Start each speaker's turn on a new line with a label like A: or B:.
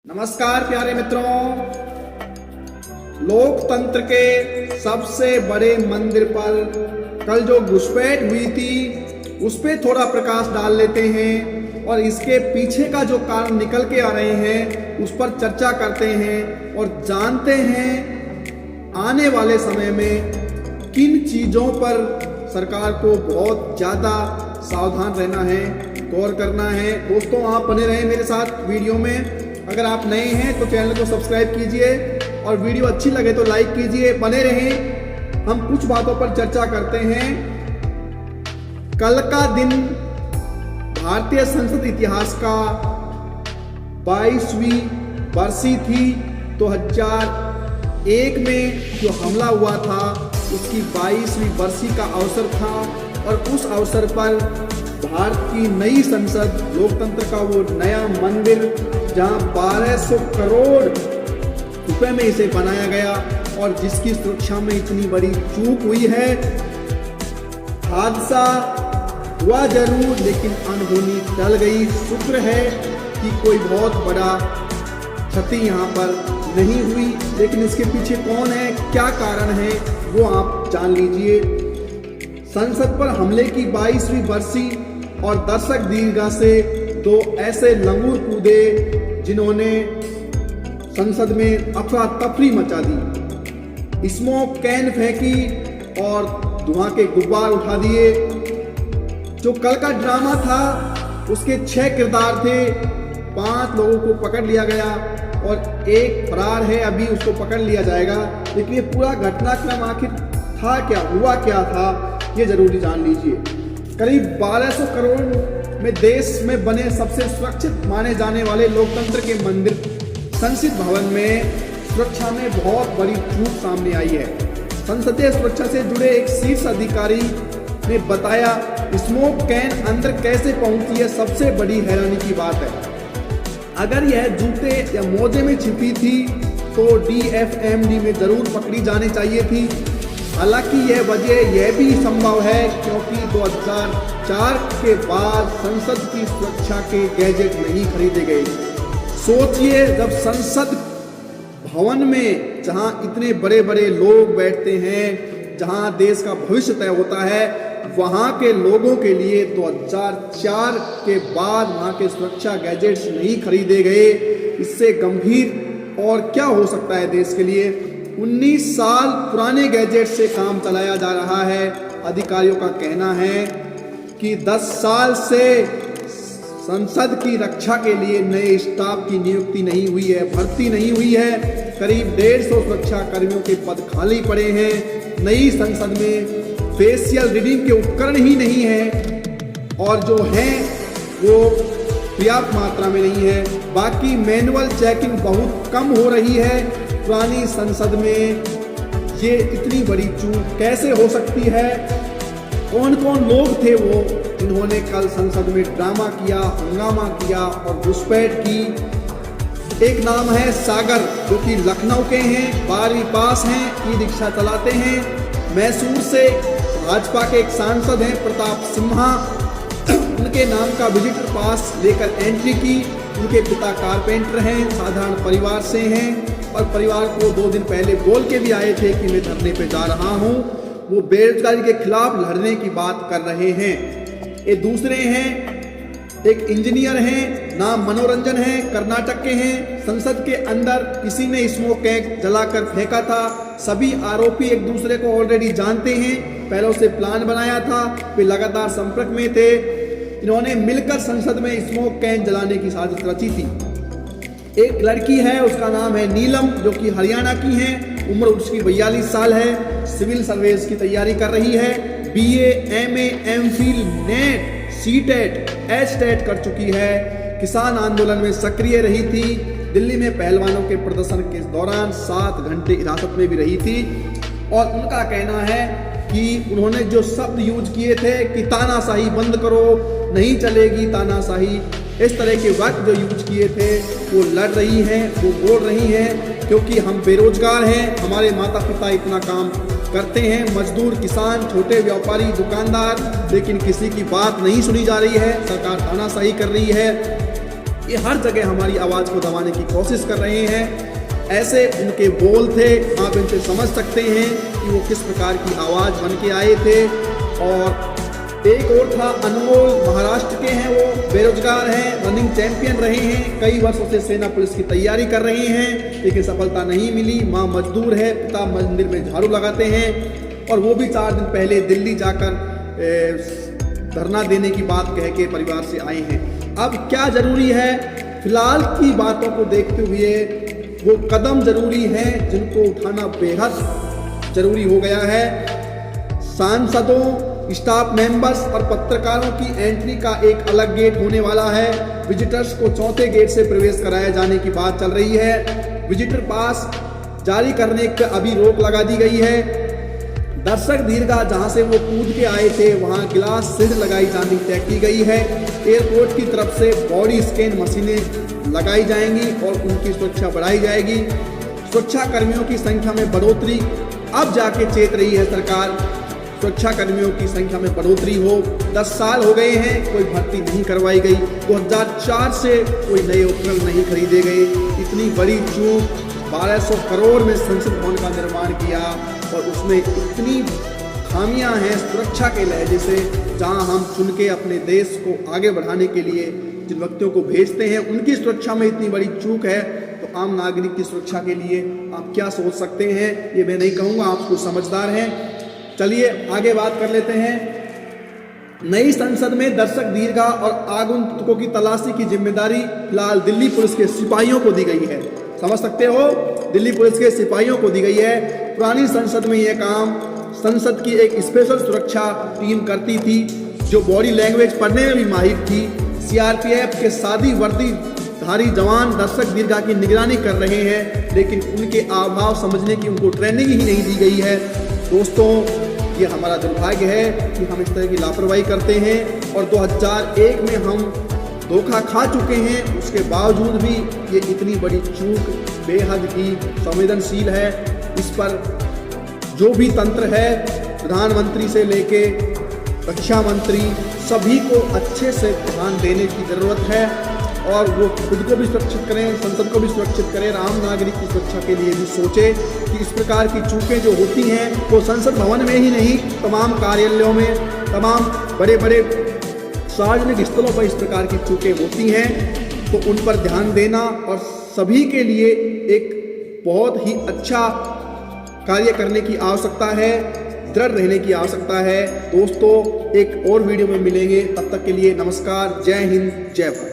A: नमस्कार प्यारे मित्रों, लोकतंत्र के सबसे बड़े मंदिर पर कल जो घुसपैठ हुई थी उस पे थोड़ा प्रकाश डाल लेते हैं और इसके पीछे का जो कारण निकल के आ रहे हैं उस पर चर्चा करते हैं और जानते हैं आने वाले समय में किन चीजों पर सरकार को बहुत ज्यादा सावधान रहना है, गौर करना है। दोस्तों, आप बने रहें मेरे साथ वीडियो में। अगर आप नए हैं तो चैनल को सब्सक्राइब कीजिए और वीडियो अच्छी लगे तो लाइक कीजिए। बने रहें, हम कुछ बातों पर चर्चा करते हैं। कल का दिन भारतीय संसद इतिहास का 22वीं बरसी थी। 2001 में जो हमला हुआ था उसकी 22वीं बरसी का अवसर था और उस अवसर पर भारत की नई संसद, लोकतंत्र का वो नया मंदिर जहां 1200 करोड़ रुपए में इसे बनाया गया और जिसकी सुरक्षा में इतनी बड़ी चूक हुई है। हादसा हुआ जरूर, लेकिन अनहोनी टल गई। शुक्र है कि कोई बहुत बड़ा क्षति यहाँ पर नहीं हुई, लेकिन इसके पीछे कौन है, क्या कारण है, वो आप जान लीजिए। संसद पर हमले की 22वीं बरसी और दर्शक दीर्घा से दो ऐसे लंगूर कूदे जिन्होंने संसद में अफरा तफरी मचा दी, स्मोक कैन फेंकी और धुआं के गुब्बार उठा दिए। जो कल का ड्रामा था उसके 6 किरदार थे, 5 लोगों को पकड़ लिया गया और एक फरार है, अभी उसको पकड़ लिया जाएगा। लेकिन ये पूरा घटनाक्रम आखिर था क्या, हुआ क्या था, ये जरूरी जान लीजिए। करीब 1200 करोड़ में देश में बने सबसे सुरक्षित माने जाने वाले लोकतंत्र के मंदिर संसद भवन में सुरक्षा में बहुत बड़ी चूक सामने आई है। संसदीय सुरक्षा से जुड़े एक शीर्ष अधिकारी ने बताया, स्मोक कैन अंदर कैसे पहुंची है सबसे बड़ी हैरानी की बात है। अगर यह जूते या मोजे में छिपी थी तो DFMD में जरूर पकड़ी जानी चाहिए थी। हालांकि यह वजह यह भी संभव है क्योंकि 2004 के बाद संसद की सुरक्षा के गैजेट नहीं खरीदे गए। सोचिए, जब संसद भवन में जहां इतने बड़े बड़े लोग बैठते हैं, जहां देश का भविष्य तय होता है, वहां के लोगों के लिए 2004 के बाद वहां के सुरक्षा गैजेट्स नहीं खरीदे गए। इससे गंभीर और क्या हो सकता है देश के लिए। 19 साल पुराने गैजेट से काम चलाया जा रहा है। अधिकारियों का कहना है कि 10 साल से संसद की रक्षा के लिए नए स्टाफ की नियुक्ति नहीं हुई है, भर्ती नहीं हुई है। करीब 150 सुरक्षा कर्मियों के पद खाली पड़े हैं। नई संसद में फेशियल रीडिंग के उपकरण ही नहीं है और जो हैं वो पर्याप्त मात्रा में नहीं है। बाकी मैनुअल चेकिंग बहुत कम हो रही है। पुरानी संसद में ये इतनी बड़ी चूक कैसे हो सकती है? कौन कौन लोग थे वो जिन्होंने कल संसद में ड्रामा किया, हंगामा किया और घुसपैठ की? एक नाम है सागर, जो कि लखनऊ के हैं, 12वीं पास हैं, ई रिक्शा चलाते हैं। मैसूर से भाजपा के एक सांसद हैं प्रताप सिम्हा, उनके नाम का विजिटर पास लेकर एंट्री की। उनके पिता कारपेंटर हैं, साधारण परिवार से हैं और परिवार को 2 दिन पहले बोल के भी आए थे कि मैं धरने पे जा रहा हूं। वो बेरोजगारी के खिलाफ लड़ने की बात कर रहे हैं। ये दूसरे हैं, एक इंजीनियर हैं, नाम मनोरंजन है, कर्नाटक के हैं। संसद के अंदर किसी ने स्मोक कैन जलाकर फेंका था। सभी आरोपी एक दूसरे को ऑलरेडी जानते हैं, पहले से प्लान बनाया था, वे लगातार संपर्क में थे। इन्होंने मिलकर संसद में स्मोक कैन जलाने की साजिश रची थी। एक लड़की है, उसका नाम है नीलम, जो कि हरियाणा की है, उम्र उसकी 42 साल है, सिविल सर्विस की तैयारी कर रही है। BA, MA, MPhil, net, CTET, HTET कर चुकी है। किसान आंदोलन में सक्रिय रही थी। दिल्ली में पहलवानों के प्रदर्शन के दौरान 7 घंटे हिरासत में भी रही थी और उनका कहना है कि उन्होंने जो शब्द यूज किए थे कि तानाशाही बंद करो, नहीं चलेगी तानाशाही, इस तरह के वक्त जो यूज किए थे, वो लड़ रही हैं, वो बोल रही हैं क्योंकि हम बेरोजगार हैं, हमारे माता पिता इतना काम करते हैं, मजदूर, किसान, छोटे व्यापारी, दुकानदार, लेकिन किसी की बात नहीं सुनी जा रही है। सरकार तानाशाही कर रही है। ये हर जगह हमारी आवाज़ को दबाने की कोशिश कर रहे हैं। ऐसे उनके बोल थे, आप इनसे समझ सकते हैं कि वो किस प्रकार की आवाज़ बन के आए थे। और एक और था अनमोल, महाराष्ट्र के हैं, वो बेरोजगार हैं, रनिंग चैंपियन रहे हैं, कई वर्षों से सेना पुलिस की तैयारी कर रहे हैं, लेकिन सफलता नहीं मिली। माँ मजदूर है, पिता मंदिर में झाड़ू लगाते हैं, और वो भी 4 दिन पहले दिल्ली जाकर धरना देने की बात कह के परिवार से आए हैं। अब क्या जरूरी है, फिलहाल की बातों को देखते हुए वो कदम जरूरी हैं जिनको उठाना बेहद जरूरी हो गया है। सांसदों, स्टाफ मेंबर्स और पत्रकारों की एंट्री का एक अलग गेट होने वाला है। विजिटर्स को चौथे गेट से प्रवेश कराए जाने की बात चल रही है। विजिटर पास जारी करने पर अभी रोक लगा दी गई है। दर्शक दीर्घा जहां से वो कूद के आए थे वहां गिलास सीढ़ लगाई जानी तय की गई है। एयरपोर्ट की तरफ से बॉडी स्कैन मशीनें लगाई जाएंगी और उनकी सुरक्षा बढ़ाई जाएगी। सुरक्षा कर्मियों की संख्या में बढ़ोतरी अब जाके चेत रही है सरकार। सुरक्षा कर्मियों की संख्या में बढ़ोतरी हो। 10 साल हो गए हैं, कोई भर्ती नहीं करवाई गई। 2004 से कोई नए उपकरण नहीं खरीदे गए। इतनी बड़ी चूक, 1200 करोड़ में संसद भवन का निर्माण किया और उसमें इतनी खामियां हैं सुरक्षा के लहजे से। जहां हम चुन के अपने देश को आगे बढ़ाने के लिए जिन व्यक्तियों को भेजते हैं उनकी सुरक्षा में इतनी बड़ी चूक है, तो आम नागरिक की सुरक्षा के लिए आप क्या सोच सकते हैं, ये मैं नहीं कहूँगा, आप कुछ समझदार हैं। चलिए आगे बात कर लेते हैं। नई संसद में दर्शक दीर्घा और आगंतुकों की तलाशी की जिम्मेदारी फिलहाल दिल्ली पुलिस के सिपाहियों को दी गई है। समझ सकते हो, दिल्ली पुलिस के सिपाहियों को दी गई है। पुरानी संसद में यह काम संसद की एक स्पेशल सुरक्षा टीम करती थी जो बॉडी लैंग्वेज पढ़ने में भी माहिर थी। सीआरपीएफ के सादी वर्दी धारी जवान दर्शक दीर्घा की निगरानी कर रहे हैं, लेकिन उनके अभाव समझने की उनको ट्रेनिंग ही नहीं दी गई है। दोस्तों, ये हमारा दुर्भाग्य है कि हम इस तरह की लापरवाही करते हैं और 2001 में हम धोखा खा चुके हैं। उसके बावजूद भी ये इतनी बड़ी चूक बेहद ही संवेदनशील है। इस पर जो भी तंत्र है, प्रधानमंत्री से लेके रक्षा मंत्री, सभी को अच्छे से ध्यान देने की ज़रूरत है और वो खुद को भी सुरक्षित करें, संसद को भी सुरक्षित करें, आम नागरिक की सुरक्षा के लिए भी सोचें कि इस प्रकार की चूकें जो होती हैं वो संसद भवन में ही नहीं, तमाम कार्यालयों में, तमाम बड़े बड़े सार्वजनिक स्थलों पर इस प्रकार की चूकें होती हैं, तो उन पर ध्यान देना और सभी के लिए एक बहुत ही अच्छा कार्य करने की आवश्यकता है, दृढ़ रहने की आवश्यकता है। दोस्तों, एक और वीडियो में मिलेंगे, तब तक के लिए नमस्कार, जय हिंद, जय भारत।